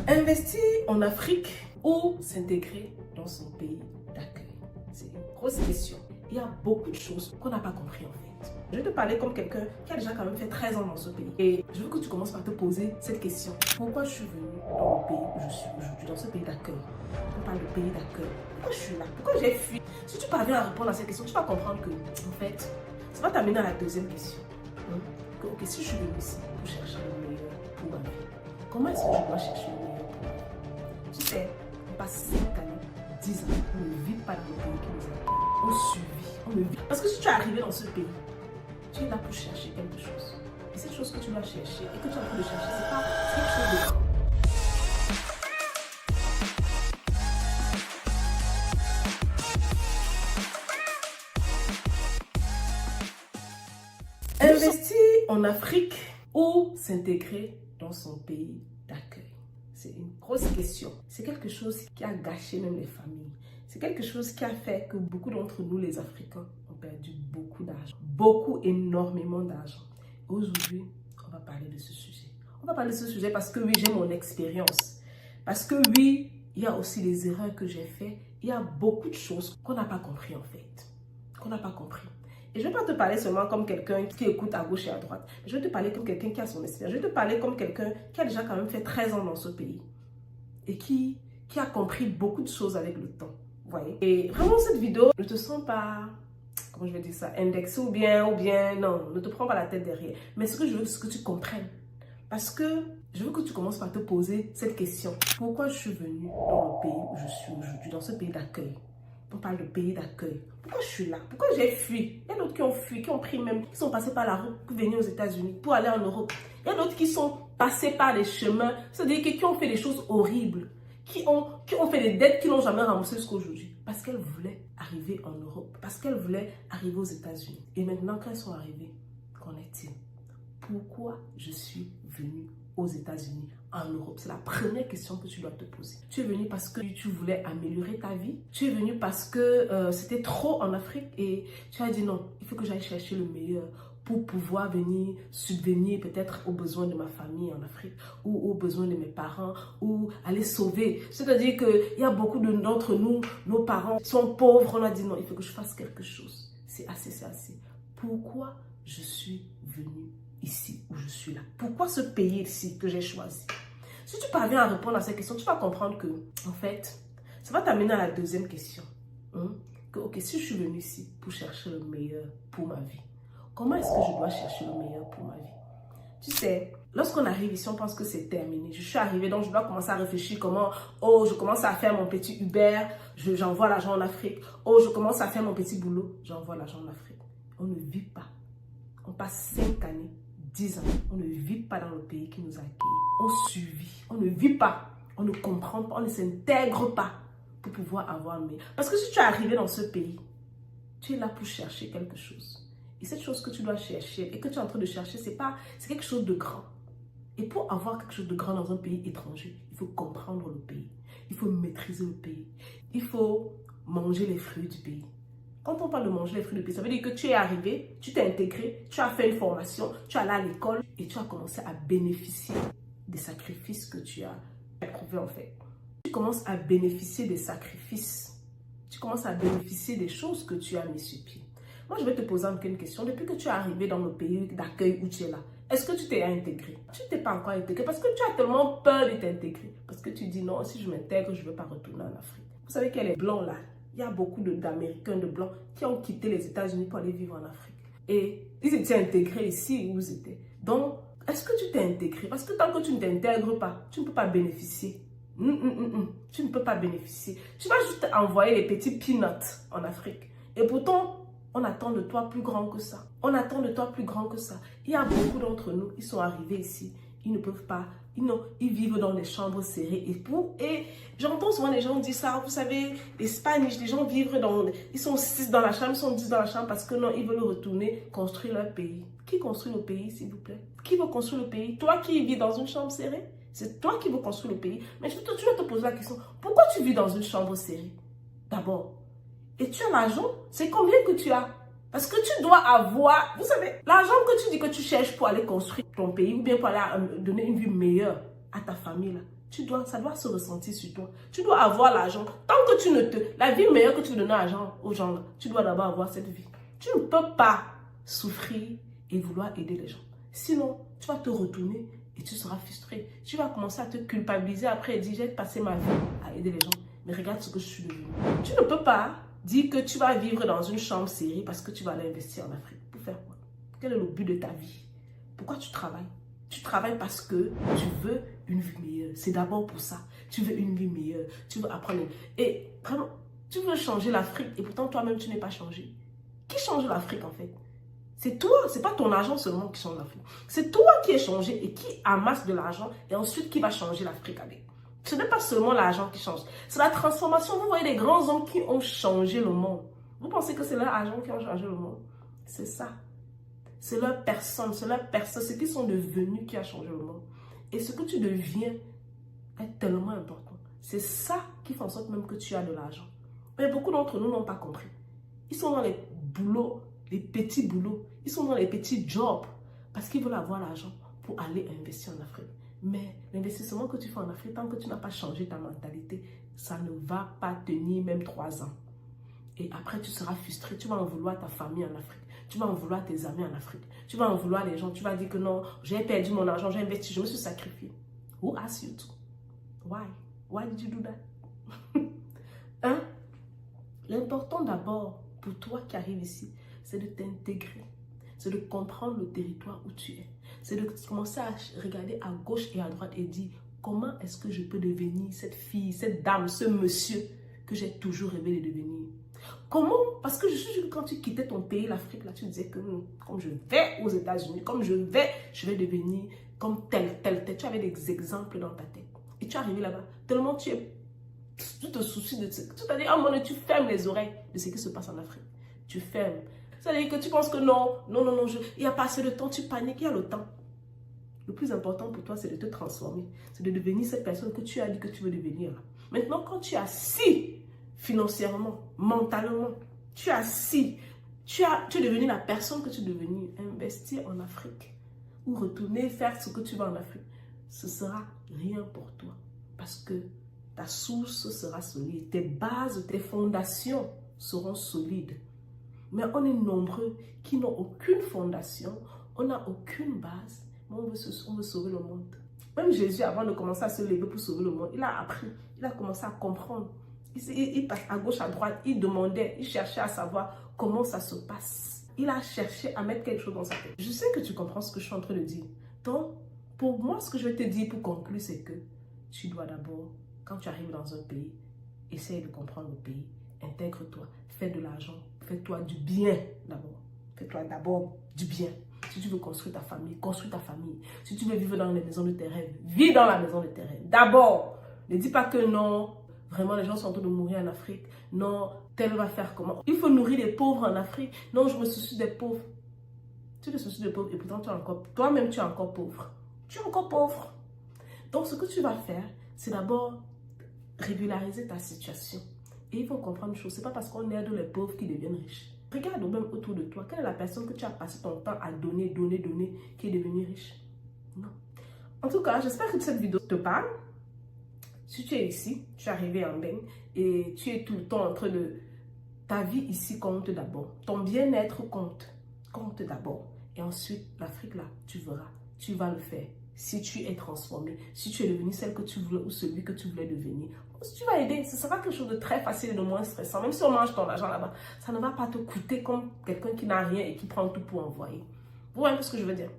Investir en Afrique ou s'intégrer dans son pays d'accueil? C'est une grosse question. Il y a beaucoup de choses qu'on n'a pas compris en fait. Je vais te parler comme quelqu'un qui a déjà quand même fait 13 ans dans ce pays. Et je veux que tu commences par te poser cette question. Pourquoi je suis venue dans le pays où je suis aujourd'hui, dans ce pays d'accueil? On parle de pays d'accueil. Pourquoi je suis là? Pourquoi j'ai fui? Si tu parviens à répondre à cette question, tu vas comprendre que, en fait, ça va t'amener à la deuxième question. Ok, si je suis venue ici pour chercher le meilleur pour ma vie, comment est-ce que je dois chercher le meilleur pour ma vie? Tu sais, on passe 5 années, 10 ans, on ne vit pas dans le pays qui nous accueille. On subit, on ne vit. Parce que si tu es arrivé dans ce pays, tu es là pour chercher quelque chose. Et cette chose que tu dois chercher et que tu es en train de chercher, c'est pas quelque chose de grand. Investir en Afrique ou s'intégrer dans son pays d'accueil? C'est une grosse question. C'est quelque chose qui a gâché même les familles. C'est quelque chose qui a fait que beaucoup d'entre nous, les Africains, ont perdu beaucoup d'argent. Beaucoup, énormément d'argent. Aujourd'hui, on va parler de ce sujet. On va parler de ce sujet parce que oui, j'ai mon expérience. Parce que oui, il y a aussi les erreurs que j'ai faites. Il y a beaucoup de choses qu'on n'a pas compris en fait. Qu'on n'a pas compris. Et je ne vais pas te parler seulement comme quelqu'un qui écoute à gauche et à droite. Je vais te parler comme quelqu'un qui a son expérience. Je vais te parler comme quelqu'un qui a déjà quand même fait 13 ans dans ce pays. Et qui a compris beaucoup de choses avec le temps. Vous voyez? Et vraiment, cette vidéo, ne te sens pas, comment je vais dire ça, indexé ou bien, non, ne te prends pas la tête derrière. Mais ce que je veux, c'est que tu comprennes. Parce que je veux que tu commences par te poser cette question. Pourquoi je suis venue dans le pays où je suis aujourd'hui, dans ce pays d'accueil? On parle de pays d'accueil. Pourquoi je suis là? Pourquoi j'ai fui? Il y a d'autres qui ont fui, qui ont pris même, qui sont passés par la route pour venir aux États-Unis, pour aller en Europe. Il y a d'autres qui sont passés par les chemins, c'est-à-dire qui ont fait des choses horribles, qui ont fait des dettes qu'ils n'ont jamais remboursées jusqu'à aujourd'hui. Parce qu'elles voulaient arriver en Europe, parce qu'elles voulaient arriver aux États-Unis. Et maintenant, quand elles sont arrivées, qu'en est-il? Pourquoi je suis venue aux États-Unis, en Europe? C'est la première question que tu dois te poser. Tu es venu parce que tu voulais améliorer ta vie. Tu es venu parce que c'était trop en Afrique et tu as dit non, il faut que j'aille chercher le meilleur pour pouvoir venir subvenir peut-être aux besoins de ma famille en Afrique ou aux besoins de mes parents ou aller sauver. C'est-à-dire qu'il y a beaucoup d'entre nous, nos parents sont pauvres. On a dit non, il faut que je fasse quelque chose. C'est assez, c'est assez. Pourquoi je suis venue ici où je suis là? Pourquoi ce pays ici que j'ai choisi? Si tu parviens à répondre à cette question, tu vas comprendre que, en fait, ça va t'amener à la deuxième question. Que, ok, si je suis venue ici pour chercher le meilleur pour ma vie, comment est-ce que je dois chercher le meilleur pour ma vie? Tu sais, lorsqu'on arrive ici, on pense que c'est terminé. Je suis arrivée, donc je dois commencer à réfléchir comment, oh, je commence à faire mon petit Uber, j'envoie l'argent en Afrique. Oh, je commence à faire mon petit boulot, j'envoie l'argent en Afrique. On ne vit pas. On passe 5 années, 10 ans, on ne vit pas dans le pays qui nous accueille. On survit, on ne vit pas, on ne comprend pas, on ne s'intègre pas pour pouvoir avoir mieux. Parce que si tu es arrivé dans ce pays, tu es là pour chercher quelque chose. Et cette chose que tu dois chercher et que tu es en train de chercher, c'est quelque chose de grand. Et pour avoir quelque chose de grand dans un pays étranger, il faut comprendre le pays. Il faut maîtriser le pays. Il faut manger les fruits du pays. Quand on parle de manger les fruits du pays, ça veut dire que tu es arrivé, tu t'es intégré, tu as fait une formation, tu es allé à l'école et tu as commencé à bénéficier des sacrifices que tu as éprouvés en fait. Tu commences à bénéficier des sacrifices. Tu commences à bénéficier des choses que tu as mis sur pied. Moi, je vais te poser une question. Depuis que tu es arrivé dans le pays d'accueil où tu es là, est-ce que tu t'es intégré? Tu ne t'es pas encore intégré parce que tu as tellement peur de t'intégrer. Parce que tu dis non, si je m'intègre, je ne veux pas retourner en Afrique. Vous savez qu'il y a les blancs là. Il y a beaucoup d'Américains, de blancs qui ont quitté les États-Unis pour aller vivre en Afrique. Et ils étaient intégrés ici où ils étaient. Donc, est-ce que tu t'es intégré? Parce que tant que tu ne t'intègres pas, tu ne peux pas bénéficier. Tu ne peux pas bénéficier. Tu vas juste envoyer les petits peanuts en Afrique. Et pourtant, on attend de toi plus grand que ça. On attend de toi plus grand que ça. Il y a beaucoup d'entre nous, ils sont arrivés ici. Ils ne peuvent pas. Ils vivent dans des chambres serrées. Et j'entends souvent les gens dire ça. Vous savez, les Spanish, les gens vivent ils sont 6 dans la chambre, ils sont 10 dans la chambre parce que non, ils veulent retourner construire leur pays. Qui construit le pays, s'il vous plaît? Qui veut construire le pays? Toi qui vis dans une chambre serrée? C'est toi qui veux construire le pays. Mais tu vas te poser la question, pourquoi tu vis dans une chambre serrée? D'abord. Et tu as l'argent? C'est combien que tu as? Parce que tu dois avoir, vous savez, l'argent que tu dis que tu cherches pour aller construire ton pays ou bien pour aller donner une vie meilleure à ta famille, là, Ça doit se ressentir sur toi. Tu dois avoir l'argent. Tant que tu ne te... La vie meilleure que tu veux donner aux gens, là, tu dois d'abord avoir cette vie. Tu ne peux pas souffrir et vouloir aider les gens. Sinon, tu vas te retourner et tu seras frustré. Tu vas commencer à te culpabiliser après et dire, j'ai passé ma vie à aider les gens. Mais regarde ce que je suis devenue. Tu ne peux pas dire que tu vas vivre dans une chambre serrée parce que tu vas aller investir en Afrique. Pour faire quoi? Quel est le but de ta vie? Pourquoi tu travailles? Tu travailles parce que tu veux une vie meilleure. C'est d'abord pour ça. Tu veux une vie meilleure. Tu veux apprendre. Et vraiment, tu veux changer l'Afrique et pourtant toi-même, tu n'es pas changé. Qui change l'Afrique en fait? C'est toi. C'est pas ton argent seulement qui change l'Afrique. C'est toi qui es changé et qui amasse de l'argent et ensuite qui va changer l'Afrique avec. Ce n'est pas seulement l'argent qui change. C'est la transformation. Vous voyez les grands hommes qui ont changé le monde. Vous pensez que c'est leur argent qui a changé le monde? C'est ça. C'est leur personne, ce qu'ils sont devenus qui a changé le monde. Et ce que tu deviens est tellement important. C'est ça qui fait en sorte même que tu as de l'argent. Mais beaucoup d'entre nous n'ont pas compris. Ils sont dans les boulots, les petits boulots. Ils sont dans les petits jobs parce qu'ils veulent avoir l'argent pour aller investir en Afrique. Mais l'investissement que tu fais en Afrique, tant que tu n'as pas changé ta mentalité, ça ne va pas tenir même 3 ans. Et après, tu seras frustré. Tu vas en vouloir ta famille en Afrique. Tu vas en vouloir tes amis en Afrique. Tu vas en vouloir les gens. Tu vas dire que non, j'ai perdu mon argent, j'ai investi, je me suis sacrifié. Who asked you to? Why? Why did you do that? Hein? L'important d'abord, pour toi qui arrives ici, c'est de t'intégrer. C'est de comprendre le territoire où tu es. C'est de commencer à regarder à gauche et à droite et dire comment est-ce que je peux devenir cette fille, cette dame, ce monsieur que j'ai toujours rêvé de devenir. Comment? Parce que je suis sûre que quand tu quittais ton pays, l'Afrique, là, tu disais que comme je vais aux États-Unis, comme je vais devenir comme tel. Tu avais des exemples dans ta tête. Et tu es arrivé là-bas. Tellement tu te soucies de ce que tu t'as dit, ah mon Dieu, tu fermes les oreilles de ce qui se passe en Afrique. Tu fermes. C'est-à-dire que tu penses que non, il n'y a pas assez de temps, tu paniques, il y a le temps. Le plus important pour toi, c'est de te transformer. C'est de devenir cette personne que tu as dit que tu veux devenir. Maintenant, quand tu es assis financièrement, mentalement, tu es assis, tu es devenu la personne que tu es devenue. Investir en Afrique ou retourner faire ce que tu veux en Afrique, ce sera rien pour toi. Parce que ta source sera solide, tes bases, tes fondations seront solides. Mais on est nombreux qui n'ont aucune fondation, on n'a aucune base, mais on veut sauver le monde. Même Jésus, avant de commencer à se lever pour sauver le monde, il a appris, il a commencé à comprendre. Il passe à gauche, à droite, il demandait, il cherchait à savoir comment ça se passe. Il a cherché à mettre quelque chose dans sa tête. Je sais que tu comprends ce que je suis en train de dire. Donc, pour moi, ce que je vais te dire pour conclure, c'est que tu dois d'abord, quand tu arrives dans un pays, essaye de comprendre le pays, intègre-toi, fais de l'argent, fais-toi du bien d'abord. Fais-toi d'abord du bien. Si tu veux construire ta famille, construis ta famille. Si tu veux vivre dans la maison de tes rêves, vis dans la maison de tes rêves. D'abord, ne dis pas que non, vraiment les gens sont en train de mourir en Afrique. Non, tel va faire comment? Il faut nourrir les pauvres en Afrique. Non, je me soucie des pauvres. Tu te soucies des pauvres et pourtant toi-même tu es encore pauvre. Tu es encore pauvre. Donc ce que tu vas faire, c'est d'abord régulariser ta situation. Et il faut comprendre une chose, ce n'est pas parce qu'on aide les pauvres qui deviennent riches. Regarde même autour de toi, quelle est la personne que tu as passé ton temps à donner, qui est devenue riche? Non. En tout cas, j'espère que cette vidéo te parle. Si tu es ici, tu es arrivé en Beng et tu es tout le temps en train de... Ta vie ici compte d'abord. Ton bien-être compte d'abord. Et ensuite, l'Afrique là, tu verras, tu vas le faire. Si tu es transformé, si tu es devenu celle que tu voulais ou celui que tu voulais devenir, tu vas aider. Ce sera quelque chose de très facile et de moins stressant. Même si on mange ton argent là-bas, ça ne va pas te coûter comme quelqu'un qui n'a rien et qui prend tout pour envoyer. Vous voyez ce que je veux dire?